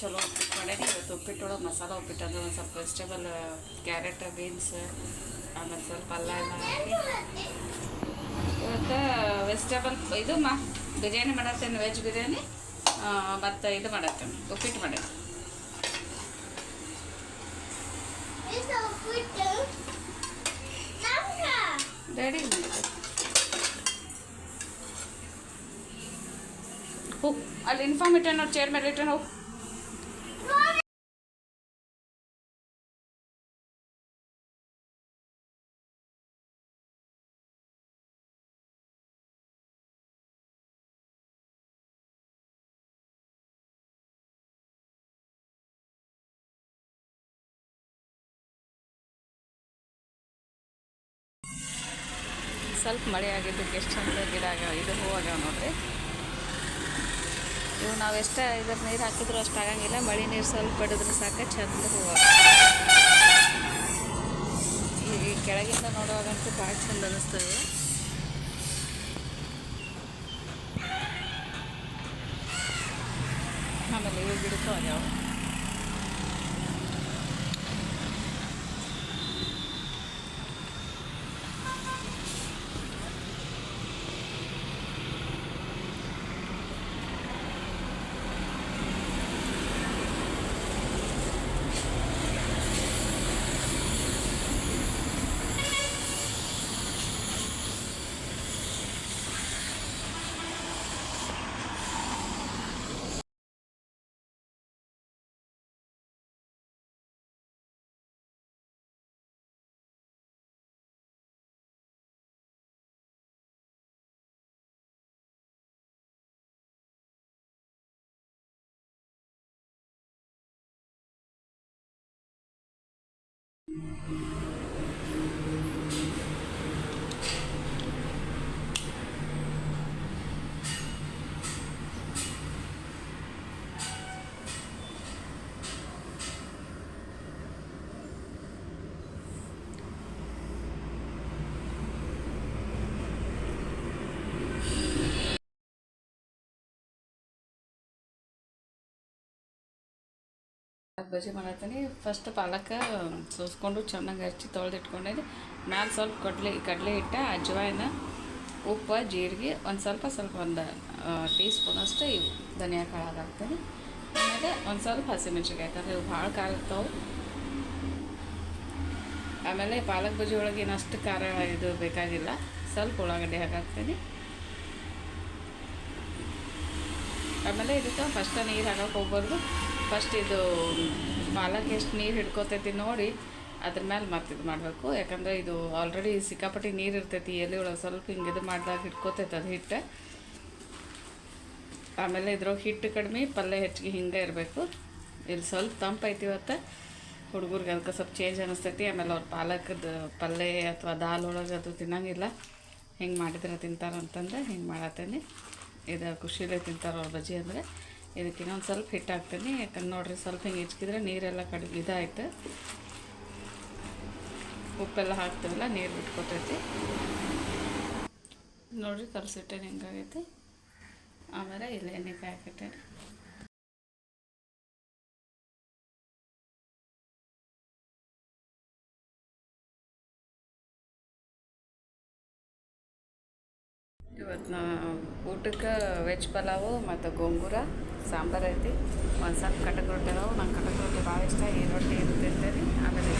ಚಲೋ ಉಪ್ಪಿಟ್ಟು ಮಾಡೇನಿ. ಇವತ್ತು ಉಪ್ಪಿಟ್ಟೊಳಗೆ ಮಸಾಲ ಉಪ್ಪಿಟ್ಟು ಅಂದ್ರೆ ಒಂದು ಸ್ವಲ್ಪ ವೆಜಿಟೇಬಲ್ ಕ್ಯಾರೆಟ್ ಬೀನ್ಸ್ ಆಮೇಲೆ ಸ್ವಲ್ಪ ಅಲ್ಲ ಎಲ್ಲ ಹಾಕಿ ಇವತ್ತು ವೆಜಿಟೇಬಲ್ ಇದು ಬಿರಿಯಾನಿ ಮಾಡತ್ತೇನೆ, ವೆಜ್ ಬಿರಿಯಾನಿ ಮತ್ತು ಇದು ಮಾಡತ್ತೇನೆ, ಉಪ್ಪಿಟ್ಟು ಮಾಡೇನಿ. ರೆಡಿ ಹೋಗಿ ಅಲ್ಲಿ ಇನ್ಫಾರ್ಮ್ ಇಟ್ಟೆ ನೋಡಿ, ಚೇರ್ ಮೇಲೆ ಇಟ್ಟೆ ಹೋಗಿ. ಸ್ವಲ್ಪ ಮಳೆ ಆಗಿದ್ದಕ್ಕೆ ಎಷ್ಟು ಚಂದ ಗಿಡ ಆಗ್ಯಾವ, ಇದು ಹೂ ಆಗ್ಯಾವ ನೋಡ್ರಿ. ಇವು ನಾವು ಎಷ್ಟು ಇದ್ರ ನೀರು ಹಾಕಿದ್ರು ಅಷ್ಟು ಆಗಂಗಿಲ್ಲ, ಮಳೆ ನೀರು ಸ್ವಲ್ಪ ಬಿಡಿದ್ರೆ ಸಾಕು ಚಂದ ಹೂವು. ಈ ಕೆಳಗಿಂದ ನೋಡುವಾಗಂತೂ ಭಾಳ ಚಂದ ಅನ್ನಿಸ್ತದೆ. ಆಮೇಲೆ ಇವು ಗಿಡಕ್ಕೂ ಆಗ್ಯಾವ. ಬಜ್ಜಿ ಮಾಡತ್ತೀನಿ. ಫಸ್ಟ್ ಪಾಲಕ ಸೋಸ್ಕೊಂಡು ಚೆನ್ನಾಗಿ ಹಚ್ಚಿ ತೊಳೆದಿಟ್ಕೊಂಡೇನಿ. ಮ್ಯಾಲೆ ಸ್ವಲ್ಪ ಕಡಲೆ ಹಿಟ್ಟ, ಅಜ್ವಾಯಿನ, ಉಪ್ಪು, ಜೀರಿಗೆ, ಒಂದು ಸ್ವಲ್ಪ ಒಂದು ಟೀ ಸ್ಪೂನಷ್ಟು ಇವು ಧನಿಯಾ ಕಾಳು ಹಾಕ್ತೀನಿ. ಆಮೇಲೆ ಒಂದು ಸ್ವಲ್ಪ ಹಸಿಮೆಣ್ಸಿನ್ಕಾಯಿ, ಯಾಕಂದರೆ ಇವು ಭಾಳ ಖಾರ ಇರ್ತಾವೆ. ಆಮೇಲೆ ಪಾಲಕ್ ಬಜ್ಜಿ ಒಳಗೆ ಏನಷ್ಟು ಖಾರ ಇದು ಬೇಕಾಗಿಲ್ಲ, ಸ್ವಲ್ಪ ಉಳ್ಳಾಗಡ್ಡೆ ಹಾಕಾಕ್ತೀನಿ. ಆಮೇಲೆ ಇದಕ್ಕೆ ಫಸ್ಟ್ ನೀರು ಹಾಕಕ್ಕೆ ಹೋಗ್ಬಾರ್ದು. ಫಸ್ಟ್ ಇದು ಪಾಲಕ್ ಎಷ್ಟು ನೀರು ಹಿಡ್ಕೊತೈತಿ ನೋಡಿ ಅದ್ರ ಮೇಲೆ ಮತ್ತೆ ಇದು ಮಾಡಬೇಕು. ಯಾಕಂದರೆ ಇದು ಆಲ್ರೆಡಿ ಸಿಕ್ಕಾಪಟ್ಟಿ ನೀರು ಇರ್ತೈತಿ ಎಲೆ ಒಳಗೆ, ಸ್ವಲ್ಪ ಹಿಂಗೆ ಇದು ಮಾಡಿದಾಗ ಹಿಡ್ಕೊತೈತೆ ಅದು ಹಿಟ್ಟು. ಆಮೇಲೆ ಇದ್ರೊಳಗೆ ಹಿಟ್ಟು ಕಡಿಮೆ, ಪಲ್ಯ ಹೆಚ್ಚಿಗೆ ಹಿಂಗೆ ಇರಬೇಕು. ಇಲ್ಲಿ ಸ್ವಲ್ಪ ತಂಪೈತಿ ಇವತ್ತು ಹುಡುಗರಿಗೆ, ಅದಕ್ಕೆ ಸ್ವಲ್ಪ ಚೇಂಜ್ ಅನ್ನಿಸ್ತೈತಿ. ಆಮೇಲೆ ಅವ್ರು ಪಾಲಕದ ಪಲ್ಯ ಅಥವಾ ದಾಲ್ ಒಳಗೆ ಅದು ತಿನ್ನಂಗಿಲ್ಲ, ಹಿಂಗೆ ಮಾಡಿದ್ರೆ ತಿಂತಾರಂತಂದ್ರೆ ಹಿಂಗೆ ಮಾಡತ್ತೇನೆ. ಇದು ಖುಷಿಲೇ ತಿಂತಾರೆ ಅವ್ರ ಬಜ್ಜಿ ಅಂದರೆ. ಇದಕ್ಕೆ ಇನ್ನೊಂದು ಸ್ವಲ್ಪ ಹಿಟ್ಟು ಹಾಕ್ತೀನಿ, ಯಾಕಂದ್ರೆ ನೋಡಿರಿ ಸ್ವಲ್ಪ ಹಿಂಗೆ ಹೆಚ್ಕಿದ್ರೆ ನೀರೆಲ್ಲ ಕಡಿಮೆ ಇದಾಯ್ತು. ಉಪ್ಪೆಲ್ಲ ಹಾಕ್ತೀವಲ್ಲ ನೀರು ಬಿಟ್ಕೊತೈತಿ ನೋಡಿರಿ. ಕಲಸಿಟ್ಟೇನೆ ಹಿಂಗಾಗೈತಿ. ಆಮೇಲೆ ಇಲ್ಲಿ ಎಣ್ಣೆಕಾಯಿ ಹಾಕಿಟ್ಟೇನೆ. ಇವತ್ತು ಊಟಕ್ಕೆ ವೆಜ್ ಪಲಾವು ಮತ್ತು ಗೋಂಗೂರ ಸಾಂಬಾರು ಐತಿ. ಒಂದು ಸ್ವಲ್ಪ ಕಟಕ್ ರೊಟ್ಟಿ ಅದಾವೆ. ನಂಗೆ ಕಟಕ್ ರೊಟ್ಟಿ ಭಾಳ ಇಷ್ಟ, ಈ ರೊಟ್ಟಿ ತಿಂತೇನೆ. ಆಮೇಲೆ